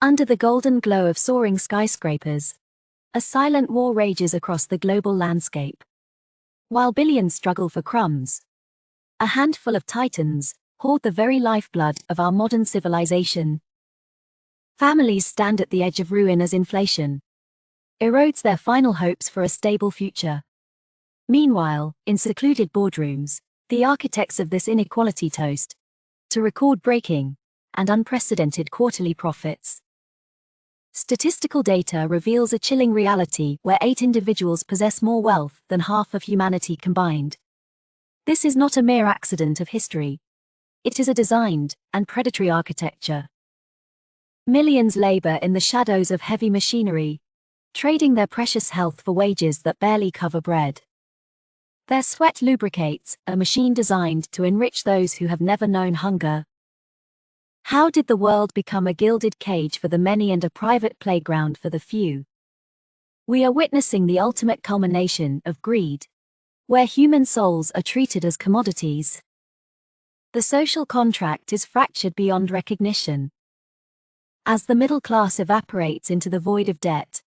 Under the golden glow of soaring skyscrapers, a silent war rages across the global landscape. While billions struggle for crumbs, a handful of titans hoard the very lifeblood of our modern civilization. Families stand at the edge of ruin as inflation erodes their final hopes for a stable future. Meanwhile, in secluded boardrooms, the architects of this inequality toast to record-breaking and unprecedented quarterly profits. Statistical data reveals a chilling reality where 8 individuals possess more wealth than half of humanity combined. This is not a mere accident of history. It is a designed and predatory architecture. Millions labor in the shadows of heavy machinery, trading their precious health for wages that barely cover bread. Their sweat lubricates a machine designed to enrich those who have never known hunger. How did the world become a gilded cage for the many and a private playground for the few? We are witnessing the ultimate culmination of greed, where human souls are treated as commodities. The social contract is fractured beyond recognition. As the middle class evaporates into the void of debt,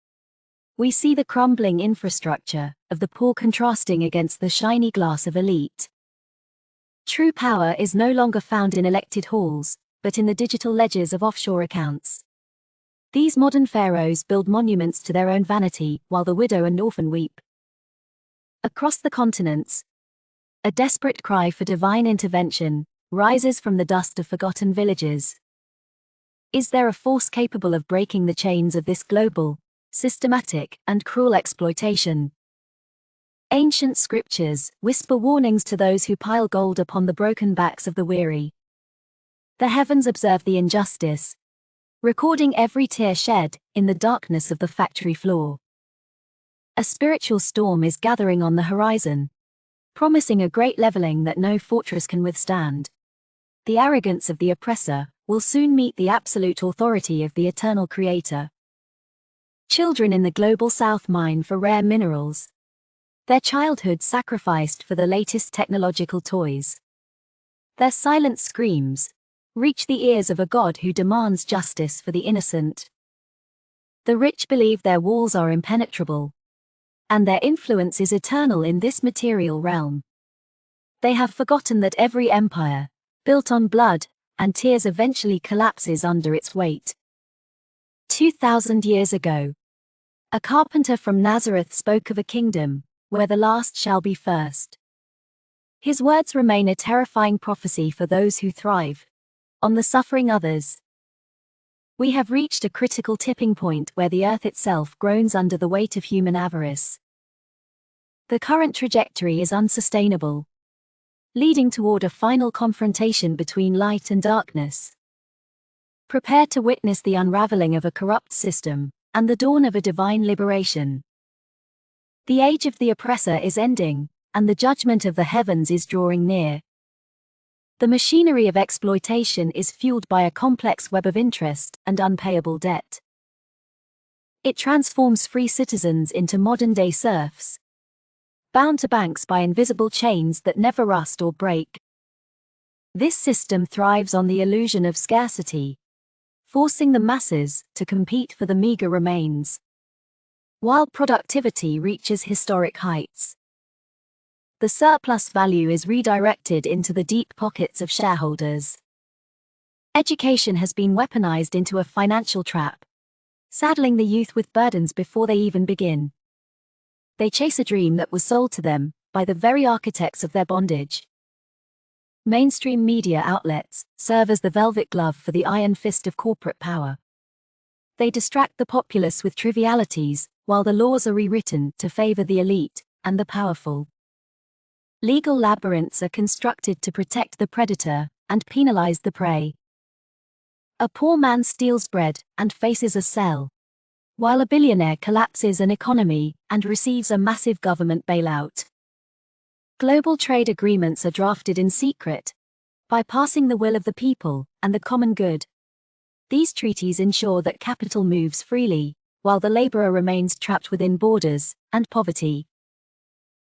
we see the crumbling infrastructure of the poor contrasting against the shiny glass of elite. True power is no longer found in elected halls, but in the digital ledgers of offshore accounts. These modern pharaohs build monuments to their own vanity while the widow and orphan weep. Across the continents, a desperate cry for divine intervention rises from the dust of forgotten villages. Is there a force capable of breaking the chains of this global, systematic, and cruel exploitation? Ancient scriptures whisper warnings to those who pile gold upon the broken backs of the weary. The heavens observe the injustice, recording every tear shed in the darkness of the factory floor. A spiritual storm is gathering on the horizon, promising a great leveling that no fortress can withstand. The arrogance of the oppressor will soon meet the absolute authority of the eternal Creator. Children in the global South mine for rare minerals, their childhood sacrificed for the latest technological toys. Their silent screams reach the ears of a God who demands justice for the innocent. The rich believe their walls are impenetrable, and their influence is eternal in this material realm. They have forgotten that every empire, built on blood and tears, eventually collapses under its weight. 2,000 years ago, a carpenter from Nazareth spoke of a kingdom where the last shall be first. His words remain a terrifying prophecy for those who thrive on the suffering others. We have reached a critical tipping point where the earth itself groans under the weight of human avarice. The current trajectory is unsustainable, leading toward a final confrontation between light and darkness. Prepare to witness the unraveling of a corrupt system and the dawn of a divine liberation. The age of the oppressor is ending, and the judgment of the heavens is drawing near. The machinery of exploitation is fueled by a complex web of interest and unpayable debt. It transforms free citizens into modern-day serfs, bound to banks by invisible chains that never rust or break. This system thrives on the illusion of scarcity, forcing the masses to compete for the meager remains, while productivity reaches historic heights. The surplus value is redirected into the deep pockets of shareholders. Education has been weaponized into a financial trap, saddling the youth with burdens before they even begin. They chase a dream that was sold to them by the very architects of their bondage. Mainstream media outlets serve as the velvet glove for the iron fist of corporate power. They distract the populace with trivialities, while the laws are rewritten to favor the elite and the powerful. Legal labyrinths are constructed to protect the predator and penalize the prey. A poor man steals bread and faces a cell, while a billionaire collapses an economy and receives a massive government bailout. Global trade agreements are drafted in secret, bypassing the will of the people and the common good. These treaties ensure that capital moves freely, while the laborer remains trapped within borders and poverty.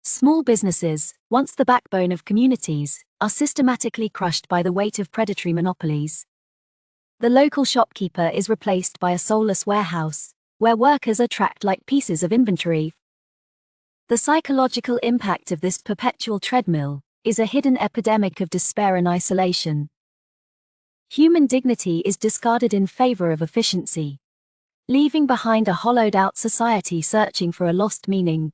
Small businesses, once the backbone of communities, are systematically crushed by the weight of predatory monopolies. The local shopkeeper is replaced by a soulless warehouse, where workers are tracked like pieces of inventory. The psychological impact of this perpetual treadmill is a hidden epidemic of despair and isolation. Human dignity is discarded in favor of efficiency, leaving behind a hollowed-out society searching for a lost meaning.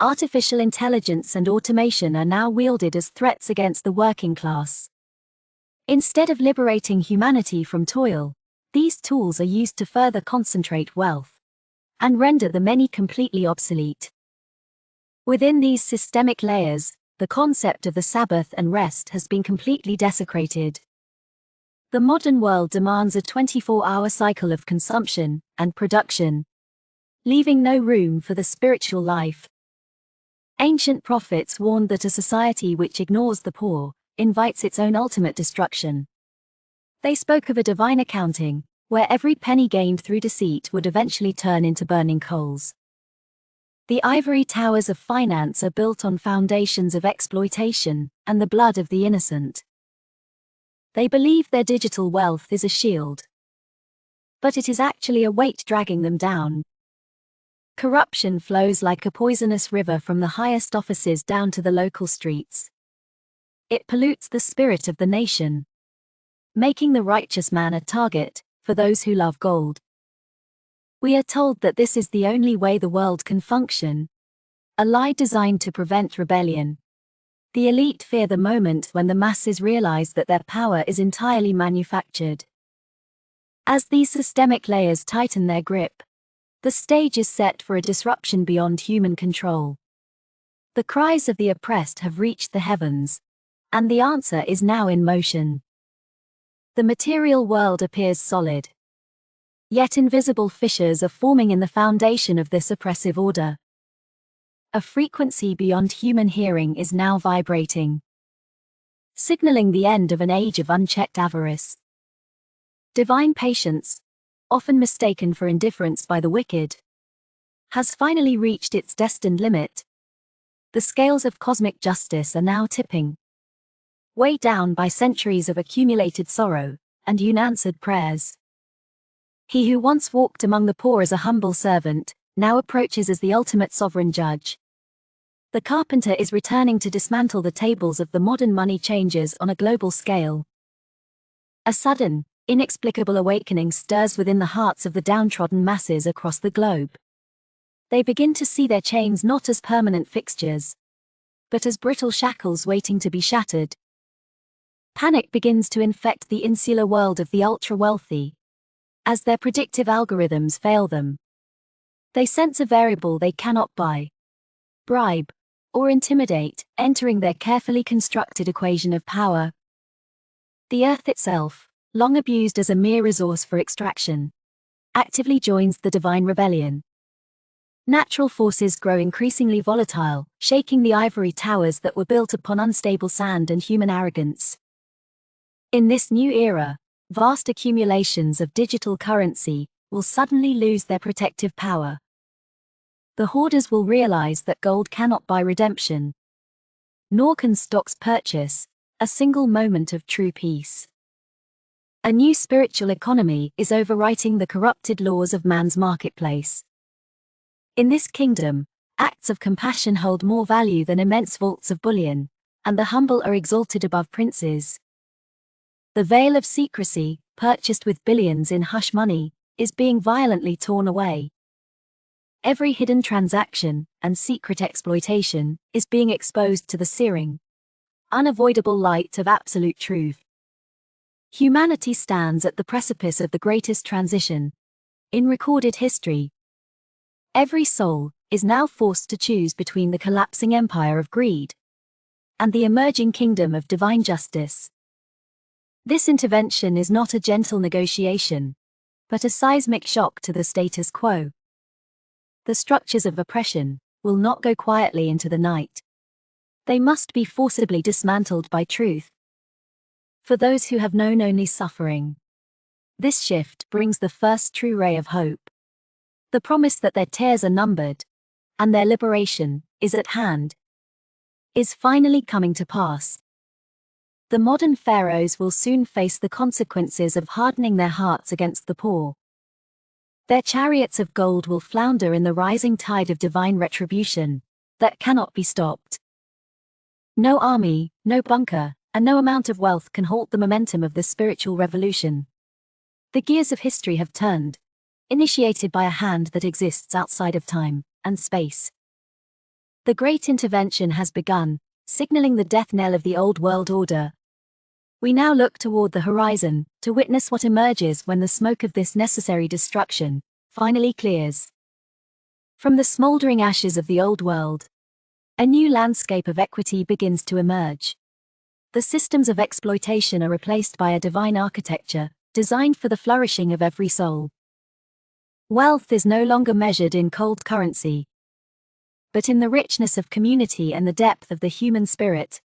Artificial intelligence and automation are now wielded as threats against the working class. Instead of liberating humanity from toil, these tools are used to further concentrate wealth and render the many completely obsolete. Within these systemic layers, the concept of the Sabbath and rest has been completely desecrated. The modern world demands a 24-hour cycle of consumption and production, leaving no room for the spiritual life. Ancient prophets warned that a society which ignores the poor invites its own ultimate destruction. They spoke of a divine accounting, where every penny gained through deceit would eventually turn into burning coals. The ivory towers of finance are built on foundations of exploitation and the blood of the innocent. They believe their digital wealth is a shield, but it is actually a weight dragging them down. Corruption flows like a poisonous river from the highest offices down to the local streets. It pollutes the spirit of the nation, making the righteous man a target for those who love gold. We are told that this is the only way the world can function, a lie designed to prevent rebellion. The elite fear the moment when the masses realize that their power is entirely manufactured. As these systemic layers tighten their grip, the stage is set for a disruption beyond human control. The cries of the oppressed have reached the heavens, and the answer is now in motion. The material world appears solid, yet invisible fissures are forming in the foundation of this oppressive order. A frequency beyond human hearing is now vibrating, signaling the end of an age of unchecked avarice. Divine patience, often mistaken for indifference by the wicked, has finally reached its destined limit. The scales of cosmic justice are now tipping, weighed down by centuries of accumulated sorrow and unanswered prayers. He who once walked among the poor as a humble servant, now approaches as the ultimate sovereign judge. The carpenter is returning to dismantle the tables of the modern money changers on a global scale. A sudden, inexplicable awakening stirs within the hearts of the downtrodden masses across the globe. They begin to see their chains not as permanent fixtures, but as brittle shackles waiting to be shattered. Panic begins to infect the insular world of the ultra-wealthy, as their predictive algorithms fail them. They sense a variable they cannot buy, bribe, or intimidate, entering their carefully constructed equation of power. The earth itself, long abused as a mere resource for extraction, actively joins the divine rebellion. Natural forces grow increasingly volatile, shaking the ivory towers that were built upon unstable sand and human arrogance. In this new era, vast accumulations of digital currency will suddenly lose their protective power. The hoarders will realize that gold cannot buy redemption, nor can stocks purchase a single moment of true peace. A new spiritual economy is overwriting the corrupted laws of man's marketplace. In this kingdom, acts of compassion hold more value than immense vaults of bullion, and the humble are exalted above princes. The veil of secrecy, purchased with billions in hush money, is being violently torn away. Every hidden transaction and secret exploitation is being exposed to the searing, unavoidable light of absolute truth. Humanity stands at the precipice of the greatest transition in recorded history. Every soul is now forced to choose between the collapsing empire of greed and the emerging kingdom of divine justice. This intervention is not a gentle negotiation, but a seismic shock to the status quo. The structures of oppression will not go quietly into the night. They must be forcibly dismantled by truth. For those who have known only suffering, this shift brings the first true ray of hope. The promise that their tears are numbered, and their liberation is at hand, is finally coming to pass. The modern pharaohs will soon face the consequences of hardening their hearts against the poor. Their chariots of gold will flounder in the rising tide of divine retribution that cannot be stopped. No army, no bunker, and no amount of wealth can halt the momentum of this spiritual revolution. The gears of history have turned, initiated by a hand that exists outside of time and space. The Great Intervention has begun, signaling the death knell of the old world order. We now look toward the horizon to witness what emerges when the smoke of this necessary destruction finally clears. From the smoldering ashes of the old world, a new landscape of equity begins to emerge. The systems of exploitation are replaced by a divine architecture designed for the flourishing of every soul. Wealth is no longer measured in cold currency, but in the richness of community and the depth of the human spirit.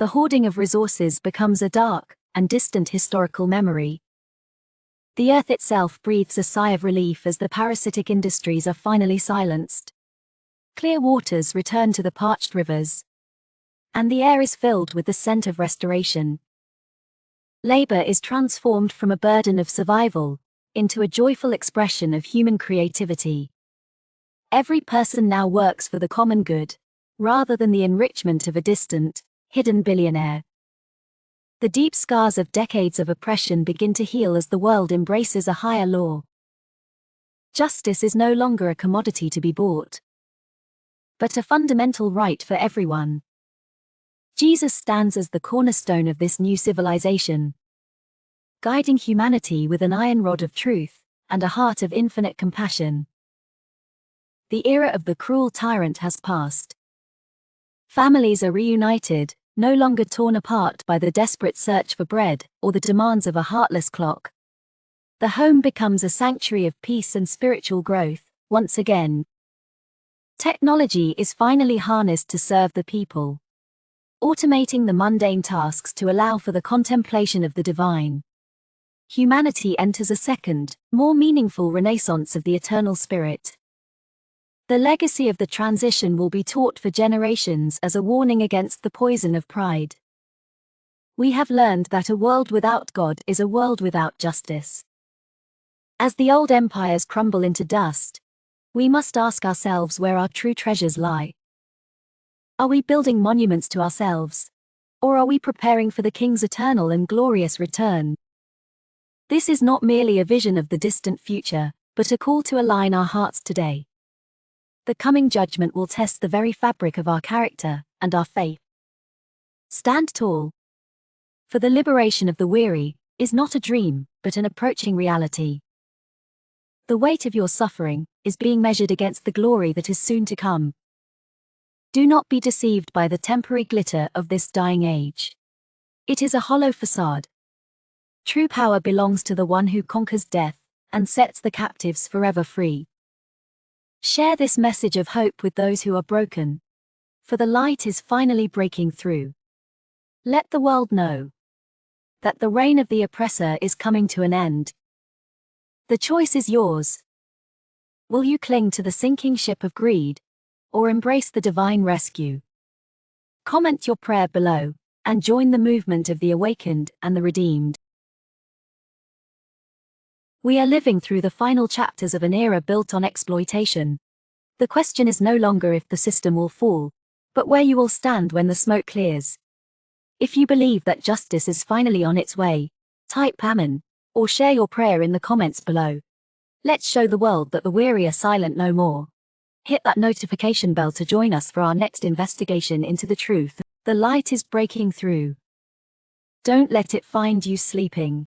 The hoarding of resources becomes a dark and distant historical memory. The earth itself breathes a sigh of relief as the parasitic industries are finally silenced. Clear waters return to the parched rivers, and the air is filled with the scent of restoration. Labor is transformed from a burden of survival into a joyful expression of human creativity. Every person now works for the common good, rather than the enrichment of a distant, hidden billionaire. The deep scars of decades of oppression begin to heal as the world embraces a higher law. Justice is no longer a commodity to be bought, but a fundamental right for everyone. Jesus stands as the cornerstone of this new civilization, guiding humanity with an iron rod of truth and a heart of infinite compassion. The era of the cruel tyrant has passed. Families are reunited, no longer torn apart by the desperate search for bread or the demands of a heartless clock. The home becomes a sanctuary of peace and spiritual growth, once again. Technology is finally harnessed to serve the people, automating the mundane tasks to allow for the contemplation of the divine. Humanity enters a second, more meaningful renaissance of the eternal spirit. The legacy of the transition will be taught for generations as a warning against the poison of pride. We have learned that a world without God is a world without justice. As the old empires crumble into dust, we must ask ourselves where our true treasures lie. Are we building monuments to ourselves, or are we preparing for the King's eternal and glorious return? This is not merely a vision of the distant future, but a call to align our hearts today. The coming judgment will test the very fabric of our character and our faith. Stand tall, for the liberation of the weary is not a dream, but an approaching reality. The weight of your suffering is being measured against the glory that is soon to come. Do not be deceived by the temporary glitter of this dying age. It is a hollow facade. True power belongs to the one who conquers death and sets the captives forever free. Share this message of hope with those who are broken, for the light is finally breaking through. Let the world know that the reign of the oppressor is coming to an end. The choice is yours. Will you cling to the sinking ship of greed, or embrace the divine rescue? Comment your prayer below, and join the movement of the awakened and the redeemed. We are living through the final chapters of an era built on exploitation. The question is no longer if the system will fall, but where you will stand when the smoke clears. If you believe that justice is finally on its way, type Amen, or share your prayer in the comments below. Let's show the world that the weary are silent no more. Hit that notification bell to join us for our next investigation into the truth. The light is breaking through. Don't let it find you sleeping.